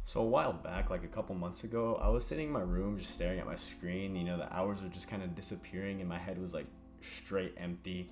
So a while back, like a couple months ago, I was sitting in my room just staring at my screen. The hours were just kind of disappearing and my head was like straight empty,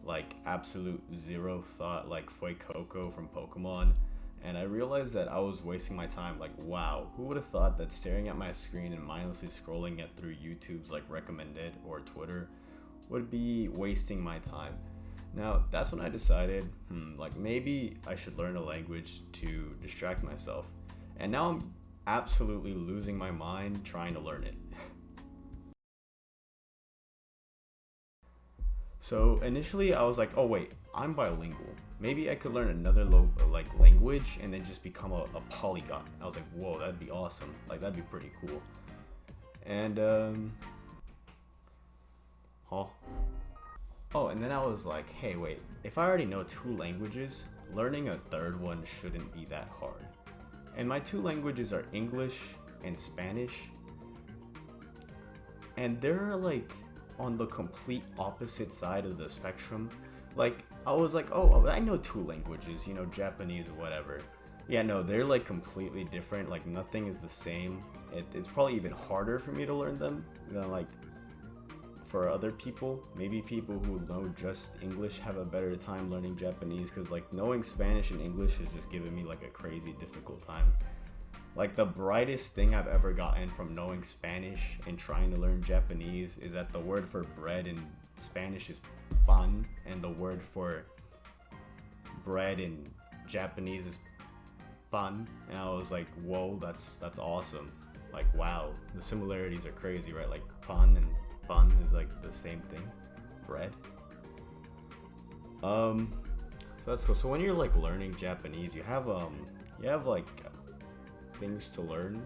like absolute zero thought, like Fuecoco from Pokemon. And I realized that I was wasting my time. Like, wow, who would have thought that staring at my screen and mindlessly scrolling it through YouTube's like recommended or Twitter would be wasting my time? Now, that's when I decided, like maybe I should learn a language to distract myself. And now I'm absolutely losing my mind trying to learn it. So initially I was like, oh wait, I'm bilingual. Maybe I could learn another like language and then just become a polyglot. I was like, whoa, that'd be awesome. Like that'd be pretty cool. And huh? Oh, and then I was like, hey, wait, if I already know two languages, learning a third one shouldn't be that hard. And my two languages are English and Spanish. And they're like on the complete opposite side of the spectrum. Like, I was like, oh, I know two languages, Japanese, whatever. Yeah, no, they're like completely different. Like, nothing is the same. It's probably even harder for me to learn them than like for other people. Maybe people who know just English have a better time learning Japanese, because like knowing Spanish and English has just given me like a crazy difficult time. Like the brightest thing I've ever gotten from knowing Spanish and trying to learn Japanese is that the word for bread in Spanish is pan, and the word for bread in Japanese is pan. And I was like, whoa, that's awesome. Like, wow, the similarities are crazy, right? Like pan and pan is like the same thing, bread. So that's cool. So when you're like learning Japanese, you have like things to learn.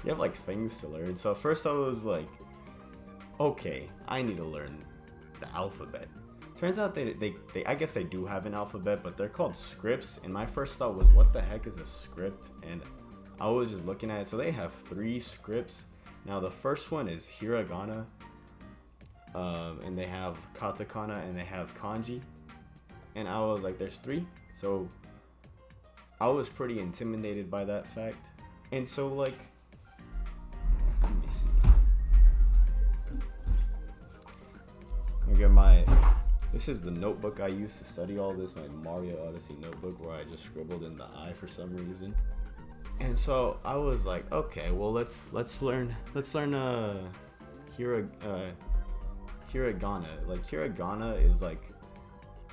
You have like things to learn. So at first I was like, okay, I need to learn the alphabet. Turns out they I guess they do have an alphabet, but they're called scripts. And my first thought was, what the heck is a script? And I was just looking at it. So they have 3 scripts. Now the first one is hiragana, and they have katakana, and they have kanji. And I was like, there's 3. So I was pretty intimidated by that fact. And so like, let me see. I get this is the notebook I used to study all this, my Mario Odyssey notebook, where I just scribbled in the I for some reason. And so I was like, okay, well let's learn hiragana. Like hiragana is like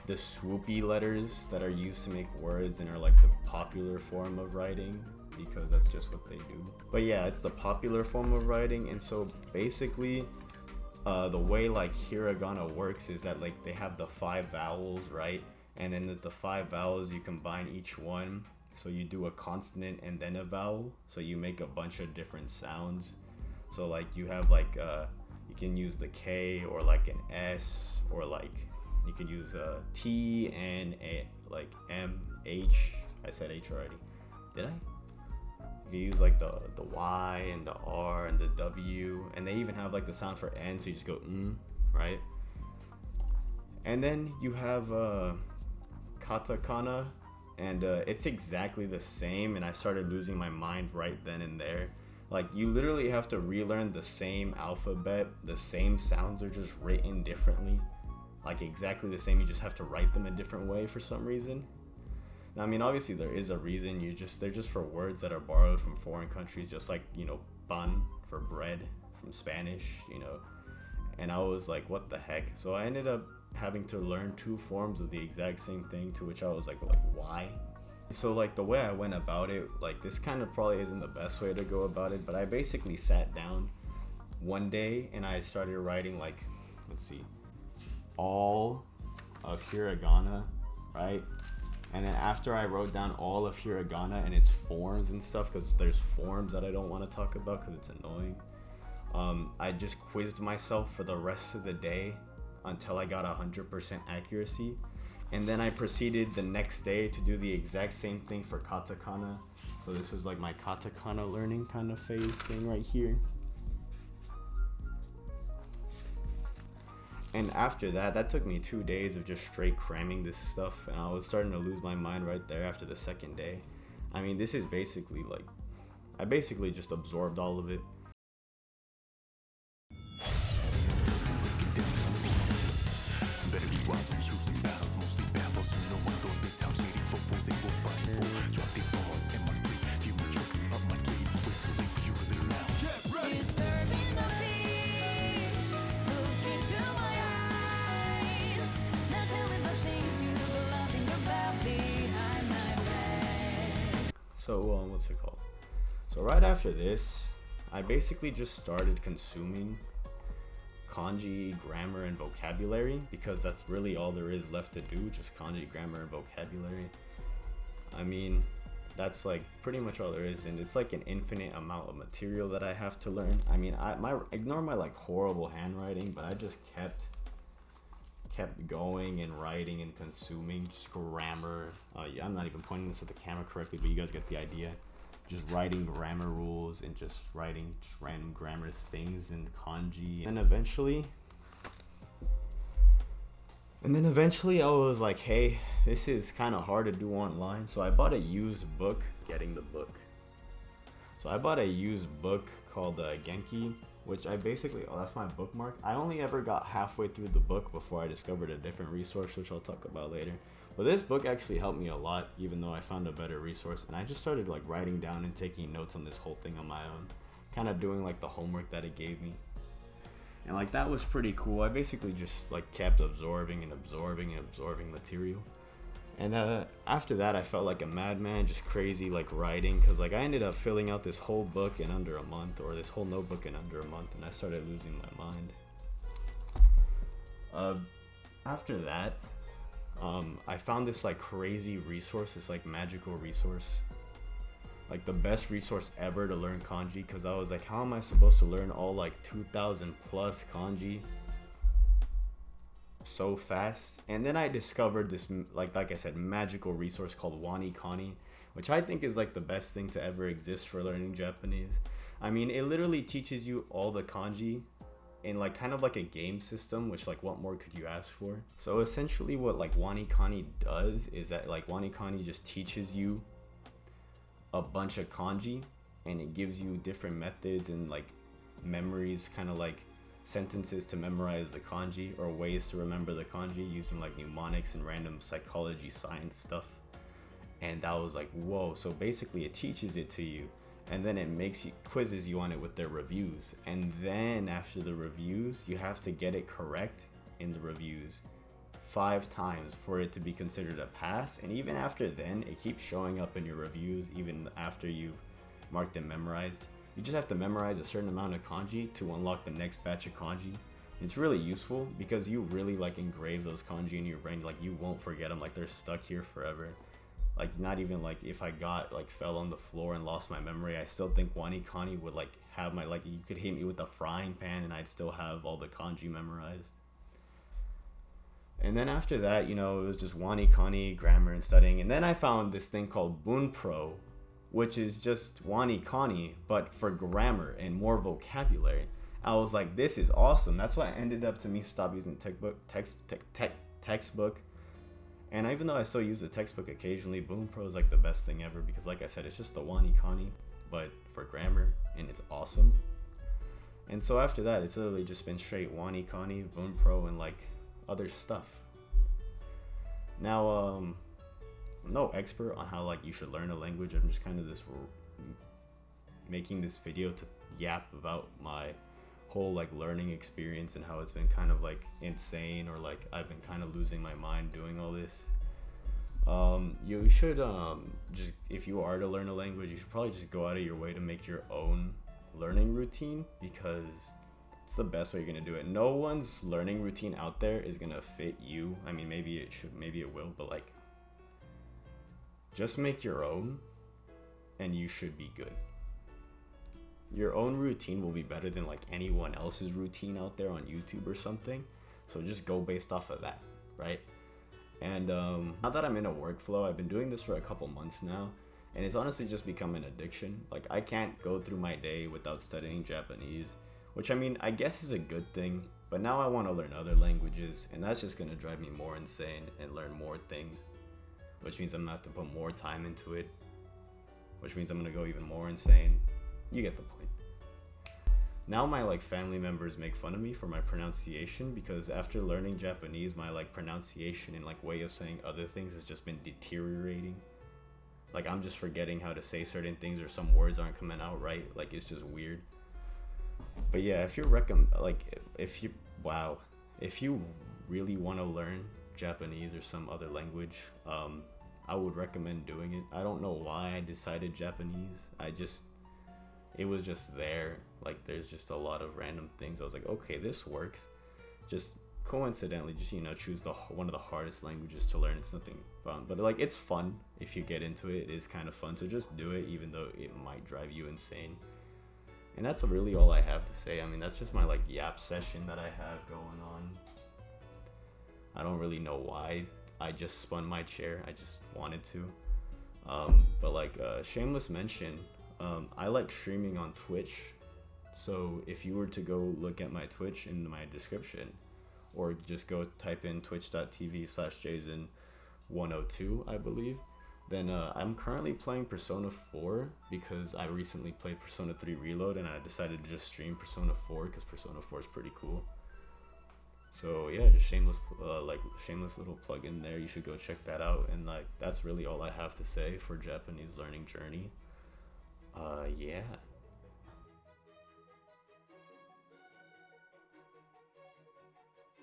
the swoopy letters that are used to make words and are like the popular form of writing, because that's just what they do. But yeah, it's the popular form of writing. And so basically the way like hiragana works is that like they have the 5 vowels, right? And then the 5 vowels, you combine each one. So you do a consonant and then a vowel. So you make a bunch of different sounds. So like you have like you can use the K or like an S, or like you could use a T and a like M, H. I said H already. Did I? You can use like the Y and the R and the W, and they even have like the sound for N, so you just go right? And then you have katakana, and it's exactly the same, and I started losing my mind right then and there. Like, you literally have to relearn the same alphabet. The same sounds are just written differently. Like, exactly the same. You just have to write them a different way for some reason. Now, I mean, obviously there is a reason. They're just for words that are borrowed from foreign countries, just like, pan for bread from Spanish, And I was like, what the heck? So I ended up having to learn 2 forms of the exact same thing, to which I was like, why? So like the way I went about it, like this kind of probably isn't the best way to go about it, but I basically sat down one day and I started writing like, let's see, all of hiragana, right? And then after I wrote down all of hiragana and its forms and stuff, because there's forms that I don't want to talk about because it's annoying, I just quizzed myself for the rest of the day until I got 100% accuracy. And then I proceeded the next day to do the exact same thing for katakana. So this was like my katakana learning kind of phase thing right here. And after that, that took me 2 days of just straight cramming this stuff, and I was starting to lose my mind right there after the second day. I mean, this is basically like, I basically just absorbed all of it. So what's it called? So right after this, I basically just started consuming kanji, grammar, and vocabulary, because that's really all there is left to do, just kanji, grammar, and vocabulary. I mean, that's like pretty much all there is, and it's like an infinite amount of material that I have to learn. I mean, ignore my like horrible handwriting, but I just kept going and writing and consuming just grammar. Yeah, I'm not even pointing this at the camera correctly, but you guys get the idea. Just writing grammar rules and just writing just random grammar things in kanji. And then eventually I was like, hey, this is kind of hard to do online. So I bought a used book, So I bought a used book called Genki, which I basically, that's my bookmark. I only ever got halfway through the book before I discovered a different resource, which I'll talk about later. But this book actually helped me a lot, even though I found a better resource. And I just started like writing down and taking notes on this whole thing on my own, kind of doing like the homework that it gave me. And like that was pretty cool. I basically just like kept absorbing material. And after that, I felt like a madman, just crazy, like writing, because like I ended up filling out this whole book in under a month, or this whole notebook in under a month, and I started losing my mind. After that, I found this like crazy resource, this like magical resource, like the best resource ever to learn kanji, because I was like, how am I supposed to learn all like 2,000 plus kanji so fast? And then I discovered this like I said, magical resource called Wani Kani, which I think is like the best thing to ever exist for learning Japanese. I mean, it literally teaches you all the kanji in like kind of like a game system, which like what more could you ask for? So essentially what like Wani Kani does is that like Wani Kani just teaches you a bunch of kanji, and it gives you different methods and like memories, kind of like sentences to memorize the kanji, or ways to remember the kanji using like mnemonics and random psychology science stuff. And that was like, whoa. So basically it teaches it to you, and then it quizzes you on it with their reviews, and then after the reviews you have to get it correct in the reviews 5 times for it to be considered a pass. And even after then, it keeps showing up in your reviews even after you've marked and memorized. You just have to memorize a certain amount of kanji to unlock the next batch of kanji. It's really useful because you really like engrave those kanji in your brain, like you won't forget them, like they're stuck here forever. Like not even like if I got like fell on the floor and lost my memory, I still think Wani Kani would like have my, like you could hit me with a frying pan and I'd still have all the kanji memorized. And then after that, you know, it was just Wani Kani, grammar and studying. And then I found this thing called Bunpro, which is just Wani Kani, but for grammar and more vocabulary. I was like, this is awesome. That's why I ended up to me stop using textbook. And even though I still use the textbook occasionally, Bunpro is like the best thing ever, because like I said, it's just the Wani Kani, but for grammar, and it's awesome. And so after that, it's literally just been straight Wani Kani, Bunpro, and like other stuff. Now, I'm no expert on how like you should learn a language. I'm just kind of making this video to yap about my whole like learning experience and how it's been kind of like insane, or like I've been kind of losing my mind doing all this. You should just, if you are to learn a language, you should probably just go out of your way to make your own learning routine, because it's the best way you're gonna do it. No one's learning routine out there is gonna fit you. I mean, maybe it should, maybe it will, but like just make your own and you should be good. Your own routine will be better than like anyone else's routine out there on YouTube or something. So just go based off of that, right? And now that I'm in a workflow, I've been doing this for a couple months now, and it's honestly just become an addiction. Like I can't go through my day without studying Japanese, which I mean, I guess is a good thing, But now I want to learn other languages, and that's just gonna drive me more insane and learn more things, which means I'm gonna have to put more time into it, which means I'm gonna go even more insane. You get the point. Now my like family members make fun of me for my pronunciation, because after learning Japanese, my like pronunciation and like way of saying other things has just been deteriorating. Like I'm just forgetting how to say certain things, or some words aren't coming out right. Like it's just weird. But yeah, if you're if you really want to learn Japanese or some other language, I would recommend doing it. I don't know why I decided Japanese. It was just there. Like there's just a lot of random things. I was like, okay, this works. Just coincidentally, just choose one of the hardest languages to learn. It's nothing fun, but like it's fun if you get into it. It is kind of fun. So just do it, even though it might drive you insane. And that's really all I have to say. I mean, that's just my like yap session that I have going on. I don't really know why I just spun my chair. I just wanted to. But like shameless mention, I like streaming on Twitch. So if you were to go look at my Twitch in my description, or just go type in twitch.tv/Jason102, I believe, then I'm currently playing Persona 4 because I recently played Persona 3 Reload, and I decided to just stream Persona 4 because Persona 4 is pretty cool. So yeah, just shameless little plug in there. You should go check that out. And like that's really all I have to say for Japanese learning journey. Yeah.